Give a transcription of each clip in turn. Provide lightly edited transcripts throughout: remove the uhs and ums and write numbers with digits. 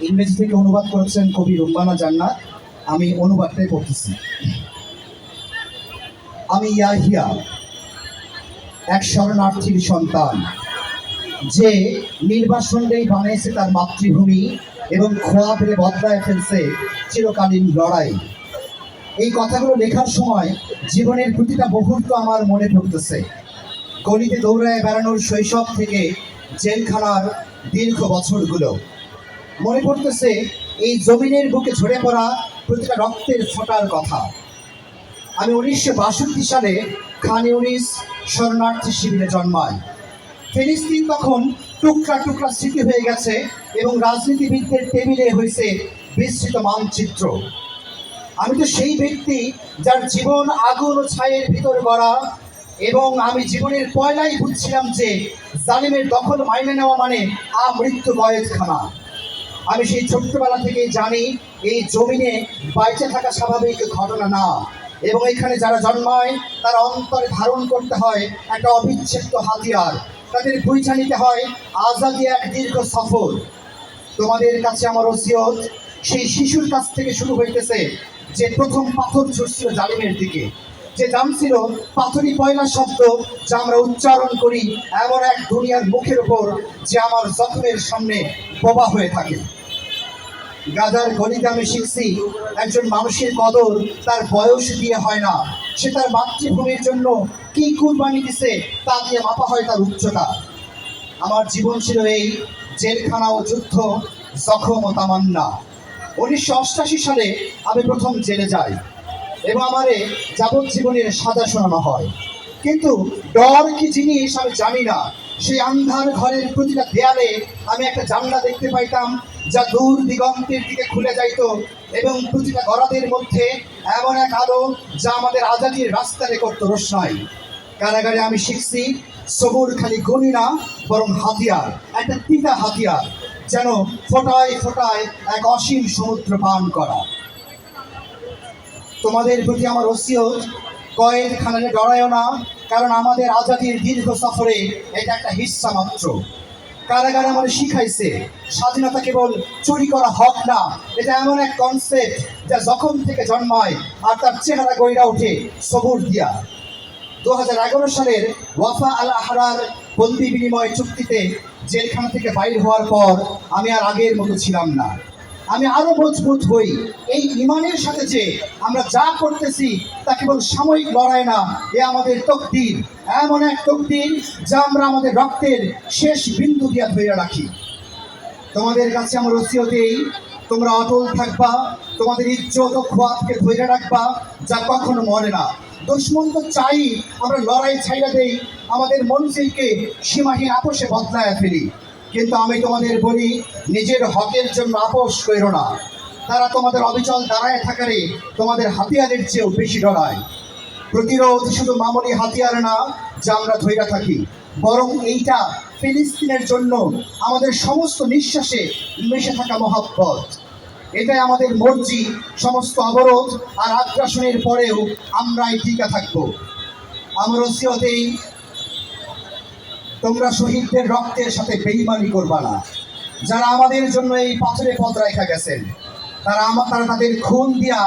ইংরেজি থেকে অনুবাদ করেছেন কবি রুম্বানা জান্নাত। আমি অনুবাদটাই পড়তেছি। আমি ইয়াহিয়া, এক শরণার্থীর সন্তান, যে নির্বাসনটাই বানিয়েছে তার মাতৃভূমি এবং খোয়া ফেলে বদলায় ফেলছে চিরকালীন লড়াই। এই কথাগুলো লেখার সময় জীবনের প্রতিটা মুহূর্ত আমার মনে পড়তেছে। গলিতে দৌড়ায় বেড়ানোর শৈশব থেকে জেলখানার দীর্ঘ বছরগুলো মনে পড়তেছে। এই জমিনের বুকে ঝরে পড়া প্রতিটা রক্তের ফোঁটার কথা। আমি 1962 সালে খান ইউনিস শরণার্থী শিবিরে জন্মাই। ফিলিস্তিন তখন টুকরা টুকরা স্মৃতি হয়ে গেছে এবং রাজনীতিবিদদের টেবিলে হয়েছে বিস্তৃত মানচিত্র। আমি তো সেই ব্যক্তি যার জীবন আগুন ও ছায়ের ভিতর গড়া, এবং আমি জীবনের পয়লাই বুঝছিলাম যে জালিমের দখল মাইনে নেওয়া মানে আমৃত্যু কয়েদখানা। আমি সেই ছোট্টবেলা থেকেই জানি এই জমিনে বাইচে থাকা স্বাভাবিক ঘটনা না, এবং এখানে যারা জন্মায় তারা অন্তরে ধারণ করতে হয় একটা অবিচ্ছেদ্য হাতিয়ার। তাদের বুঝা নিতে হয় আজাদি এক দীর্ঘ সফর। তোমাদের কাছে আমার ওসিয়ত সেই শিশুর কাছ থেকে শুরু হইতেছে যে প্রথম পাথর ছুটছিল জালিমের দিকে, যে জানছিল পাথরই পয়লা শব্দ যা আমরা উচ্চারণ করি এমন এক দুনিয়ার মুখের উপর যে আমার জখমের সামনে বোবা হয়ে থাকে। গাজার গলিতে আমি শিখছি একজন মানুষের কদর তার বয়স দিয়ে হয় না, সে তার মাতৃভূমির জন্য কি কুরবানি দিছে তা দিয়ে মাপা হয় তার উচ্চতা। আমার জীবন ছিল এই জেলখানা ও যুদ্ধ, জখম ও তামান্না। 1988 সালে আমি প্রথম জেলে যাই এবং আমারে যাবজ্জীবনের সাজা শোনানো হয়। কিন্তু ডর কি জিনিস আমি জানি না। সেই আন্ধার ঘরের প্রতিটা দেয়ালে আমি একটা জানলা দেখতে পাইতাম যা দূর দিগন্তের দিকে খুলে যাইত, এবং প্রতিটা গরাদের মধ্যে এমন এক আলো যা আমাদের আজাদির রাস্তারে করতো রোশনাই। কারাগারে আমি শিখছি সবুর খালি গনি না, বরং হাতিয়ার, একটা তিতা হাতিয়ার, যেন ফোটায় ফোটায় এক অসীম সমুদ্র পান করা। তোমাদের প্রতি আমার ওসিয়ত, কয়েদখানায় ডরায়ও না, কারণ আমাদের আজাদির দীর্ঘ সফরে এটা একটা হিস্সা মাত্র। কারাগারে আমাদের শিখাইছে স্বাধীনতা কেবল চুরি করা হক না, এটা এমন এক কনসেপ্ট যা যখন থেকে জন্মায় আর তার চেহারা গইরা ওঠে সবুর দিয়া। 2011 সালের ওয়াফা আল আহরার বন্দি বিনিময় চুক্তিতে জেলখানা থেকে বাইর হওয়ার পর আমি আর আগের মতো ছিলাম না। আমি আরো মজবুত হই এই ইমানের সাথে যে আমরা যা করতেছি তা কেবল সাময়িক লড়াই না, এ আমাদের তকদির, এমন এক তকদির যা আমরা আমাদের রক্তের শেষ বিন্দু দিয়া ধরে রাখি। তোমাদের কাছে আমার ওসিয়ত এই, তোমরা অটল থাকবা, তোমাদের ইজ্জত ও খোয়াতকে ধরে রাখবা যা কখনো মরে না। দুশ্মন তো চাই আমরা লড়াই ছাইড়া দেই, আমাদের মঞ্জিলকে সীমাহীন আপোষে বদলায় ফেলি, কিন্তু আমি তোমাদের বলি নিজের হকের জন্য আপোষ করো না। তারা তোমাদের অবিচল দাঁড়ায় থাকারে তোমাদের হাতিয়ারের চেয়েও বেশি ডরায়। প্রতিরোধ শুধু মামুলি হাতিয়ার না যা আমরা ধৈর্য থাকি, বরং এইটা ফিলিস্তিনের জন্য আমাদের সমস্ত নিঃশ্বাসে মিশে থাকা মহব্বত। এটাই আমাদের মর্জি। সমস্ত অবরোধ আর আগ্রাসনের পরেও আমরাই টিকে থাকবো। আমার ওসিয়তেই, তোমরা শহীদদের রক্তের সাথে বেইমানি করবা না। যারা আমাদের জন্য এই পাথরে পথ রেখা গেছেন, তারা তাদের খুন দিয়া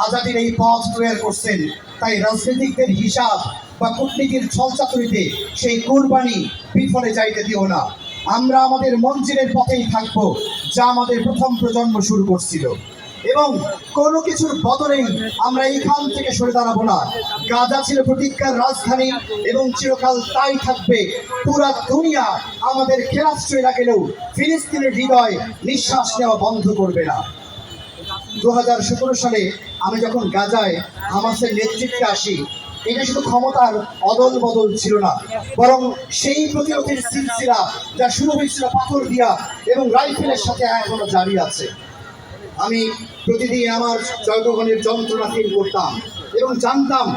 আজাদির এই পথ তৈরি করছেন। তাই রাজনীতিকদের হিসাব বা কূটনীতির ছলচাতুরিতে সেই কুরবানি বিফলে যাইতে দিও না। আমরা আমাদের মঞ্জিলের পথেই থাকবো যা আমাদের প্রথম প্রজন্ম শুরু করছিল, এবং কোনো কিছুর বদলেই আমরা এইখান থেকে সরে দাঁড়াবো না। গাজা ছিল প্রতিজ্ঞার রাজধানী এবং চিরকাল তাই থাকবে। পুরা দুনিয়া আমাদের খেলাশ্রয় না গেলেও ফিলিস্তিনের হৃদয় নিঃশ্বাস নেওয়া বন্ধ করবে না। 2017 সালে আমি যখন গাজায় হামাসের নেতৃত্বে আসি, এটা শুধু ক্ষমতার অদল বদল ছিল না, বরং সেই প্রতিরোধের সিলসিলা যা শুরু হয়েছিল পাথর দিয়া এবং রাইফেলের সাথে এখনো জারি আছে। আমি প্রতিদিন আমার জয়গ্রহণের যন্ত্রণা ফিল করতাম এবং জানতাম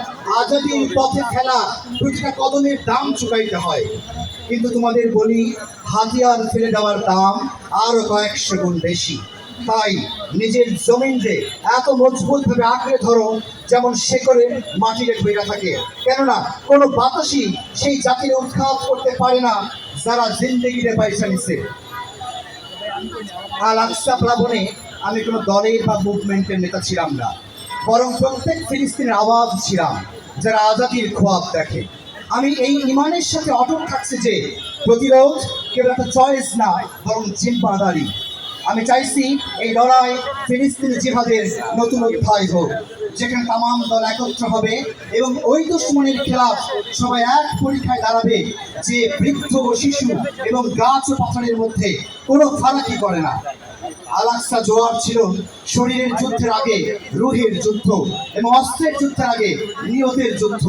আজাদির পথে ফেলা প্রতিটা কদমের দাম চুকাইতে হয়। কিন্তু তোমাদের বলি, হাতিয়ার ফেলে দেওয়ার দাম আরো কয়েকশো গুণ বেশি। তাই নিজের জমিনকে এত মজবুতভাবে আঁকড়ে ধরো যেমন শেকড়ে মাটিতে ধরে থাকে, কেননা কোনো বাতাসই সেই জাতির উৎখাত করতে পারে না যারা জিন্দেগিতে পয়সা নিছে। আল আকসা প্লাবনে আমি কোনো দলের বা মুভমেন্টের নেতা ছিলাম না, বরং প্রত্যেক ফিলিস্তিনের আওয়াজ ছিলাম যারা আজাদির খোয়াব দেখে। আমি এই ইমানের সাথে অটল থাকছি যে প্রতিরোধ কেবল একটা চয়েস না, বরং জিম্মাদারি। আমি চাইছি এই লড়াই ফিলিস্তিনি জিহাদের নতুন অধ্যায় হোক, যেখানে তামাম দল একত্র হবে এবং ওই দুশ্মনের খেলাফ সবাই এক পরীক্ষায় দাঁড়াবে, যে বৃদ্ধ ও শিশু এবং গাছ ও পাথরের মধ্যে কোনো ফারাকি করে না। আল আকসা জোয়ার ছিল শরীরের যুদ্ধের আগে রুহের যুদ্ধ এবং অস্ত্রের যুদ্ধের আগে নিয়তের যুদ্ধ।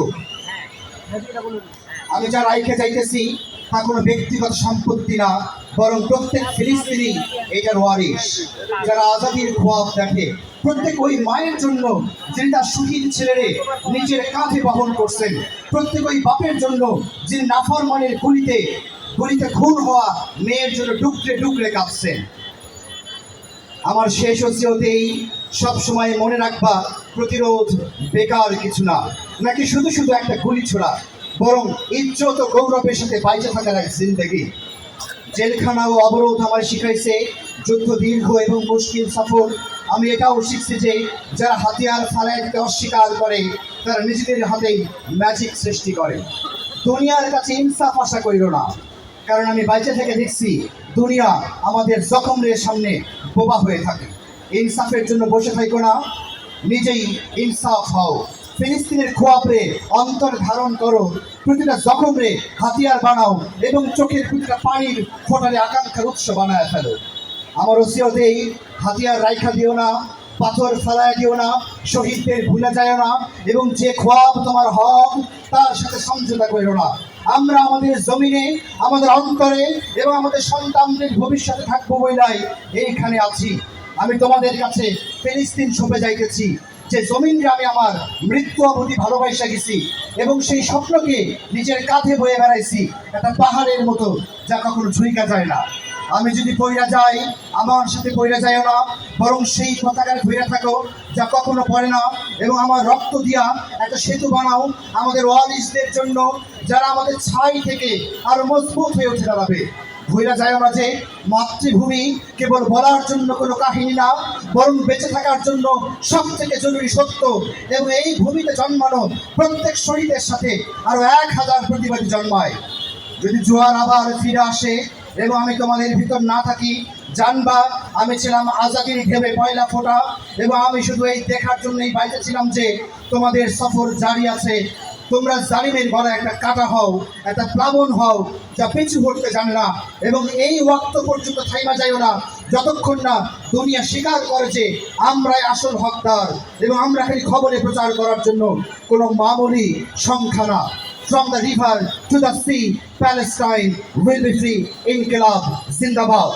আমি যা রাইখে যাইতেছি তা কোনো ব্যক্তিগত সম্পত্তি না, বরং প্রত্যেক ফিলিস্তিনি এটার ওয়ারিশ। যারা আজাদির খোয়াব দেখে, প্রত্যেক ওই মায়ের জন্য যিনি তার শহীদ ছেলেরে নিজের কাঁধে বহন করছেন, প্রত্যেক ওই বাপের জন্য যিনি নাফরমানের গুলিতে খুন হওয়া মেয়ের জন্য ডুকরে ডুকরে কাঁদছেন। আমার শেষ ওসিয়তেই সবসময় মনে রাখবা, প্রতিরোধ বেকার কিছু না, নাকি শুধু শুধু একটা গুলি ছোড়া, বরং ইজ্জত ও গৌরবের সাথে বাইচে থাকার এক জিন্দেগি। জেলখানা ও অবরোধ আমার শিখাইছে যুদ্ধ দীর্ঘ এবং মুশকিল সফর। আমি এটাও শিখছি যে যারা হাতিয়ার ফালায় দিতে অস্বীকার করে, তারা নিজেদের হাতেই ম্যাজিক সৃষ্টি করে। দুনিয়ার কাছে ইনসাফ আশা করিল না, কারণ আমি বাইচে থেকে দেখছি দুনিয়া আমাদের জখমের সামনে বোবা হয়ে থাকে। ইনসাফের জন্য বসে থাকো না, নিজেই ইনসাফ হও। ফিলিস্তিনের খোয়াবরে অন্তর ধারণ করো, প্রতিটা জখমরে হাতিয়ার বানাও এবং চোখের প্রতিটা পানির ফোটারে আকাঙ্ক্ষার উৎস বানায় ফেলো। আমার ওসিয়তেই হাতিয়ার রাইখা দিও না, পাথর ফেলায় দিও না, শহীদদের ভুলে যায় না, এবং যে খোয়াব তোমার হক তার সাথে সমঝোতা করো না। আমরা আমাদের জমিনে, আমাদের অন্তরে এবং আমাদের সন্তানদের ভবিষ্যতে থাকবো বইলাই এইখানে আছি। আমি তোমাদের কাছে ফিলিস্তিন সঁপে যাইতেছি, যে জমিনকে আমি আমার মৃত্যু অবধি ভালোবাসা গেছি এবং সেই স্বপ্নকে নিজের কাঁধে বয়ে বেড়াইছি একটা পাহাড়ের মতো, যা কখনো ঝুঁকা যায় না। আমি যদি পইরা যাই, আমার সাথে পইরা যাইও না, বরং সেই পতাকায় ধরে থাকো যা কখনো পড়ে না, এবং আমার রক্ত দিয়া একটা সেতু বানাও আমাদের ওয়ারিসদের জন্য, যারা আমাদের ছাই থেকে আরো মজবুত হয়ে উঠে দাঁড়াবে। ভুইলা যায় না যে মাতৃভূমি কেবল বলার জন্য কোনো কাহিনী না, বরং বেঁচে থাকার জন্য সব থেকে জরুরি সত্য। এবং এই ভূমিতে জন্মানো প্রত্যেক শহীদের সাথে আরো 1000 প্রতিবাদী জন্মায়। যদি জোয়ার আবার ফিরে আসে এবং আমি তোমাদের ভিতর না থাকি, জানবা আমি ছিলাম আজাদির ঢেবে পয়লা ফোঁটা, এবং আমি শুধু এই দেখার জন্যই বাইরে ছিলাম যে তোমাদের সফর জারি আছে। তোমরা জালিমের গলায় একটা কাটা হও, একটা প্লাবন হও যা পিছু হটতে জানে না, এবং এই ওয়াক্ত পর্যন্ত থাইমা যাইও না যতক্ষণ না দুনিয়া স্বীকার করে যে আমরাই আসল হকদার, এবং আমরা খালি খবরে প্রচার করার জন্য কোনো মামুলি সংখ্যা না। From the river to the sea, Palestine will be free. ইনকিলাব জিন্দাবাদ।